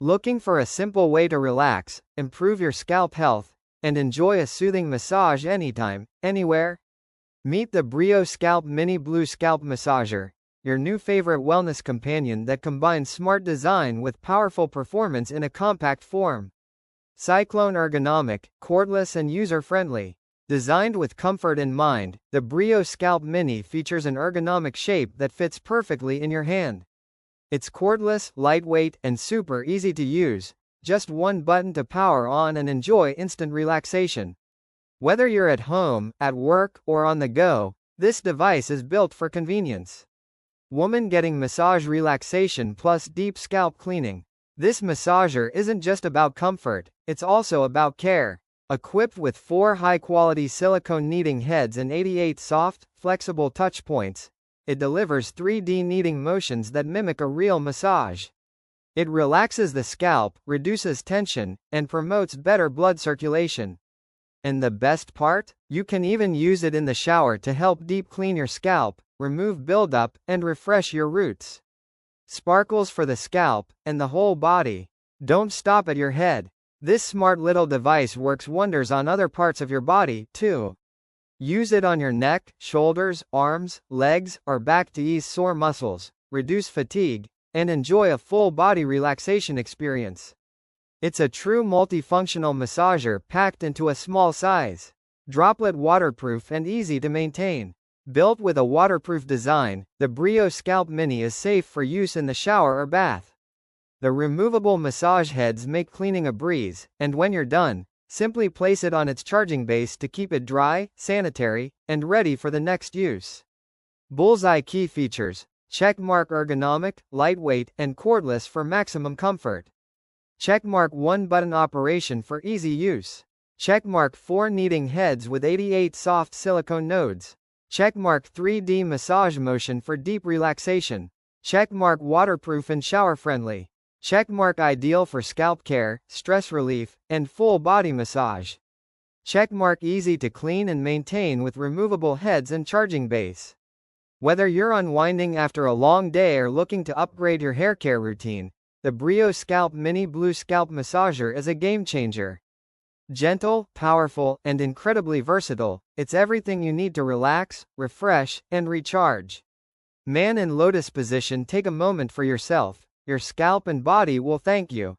Looking for a simple way to relax, improve your scalp health, and enjoy a soothing massage anytime, anywhere? Meet the Breo Scalp Mini Blue Scalp Massager, your new favorite wellness companion that combines smart design with powerful performance in a compact form. Cyclone ergonomic, cordless and user-friendly. Designed with comfort in mind, the Breo Scalp Mini features an ergonomic shape that fits perfectly in your hand. It's cordless, lightweight, and super easy to use, just one button to power on and enjoy instant relaxation. Whether you're at home, at work, or on the go, this device is built for convenience. Woman getting massage relaxation plus deep scalp cleaning. This massager isn't just about comfort, it's also about care. Equipped with 4 high-quality silicone kneading heads and 88 soft, flexible touch points, it delivers 3D kneading motions that mimic a real massage. It relaxes the scalp, reduces tension, and promotes better blood circulation. And the best part? You can even use it in the shower to help deep clean your scalp, remove buildup, and refresh your roots. Sparkles for the scalp, and the whole body. Don't stop at your head. This smart little device works wonders on other parts of your body, too. Use it on your neck, shoulders, arms, legs, or back to ease sore muscles, reduce fatigue, and enjoy a full body relaxation experience. It's a true multifunctional massager packed into a small size. Droplet waterproof and easy to maintain. Built with a waterproof design, the Breo Scalp Mini is safe for use in the shower or bath. The removable massage heads make cleaning a breeze, and when you're done, simply place it on its charging base to keep it dry, sanitary, and ready for the next use. Bullseye key features. Checkmark ergonomic, lightweight, and cordless for maximum comfort. Checkmark 1-button operation for easy use. Checkmark 4 kneading heads with 88 soft silicone nodes. Checkmark 3D massage motion for deep relaxation. Checkmark waterproof and shower-friendly. Checkmark ideal for scalp care, stress relief, and full body massage. Checkmark easy to clean and maintain with removable heads and charging base. Whether you're unwinding after a long day or looking to upgrade your hair care routine, the Breo Scalp Mini Blue Scalp Massager is a game changer. Gentle, powerful, and incredibly versatile, it's everything you need to relax, refresh, and recharge. Man in lotus position, take a moment for yourself. Your scalp and body will thank you.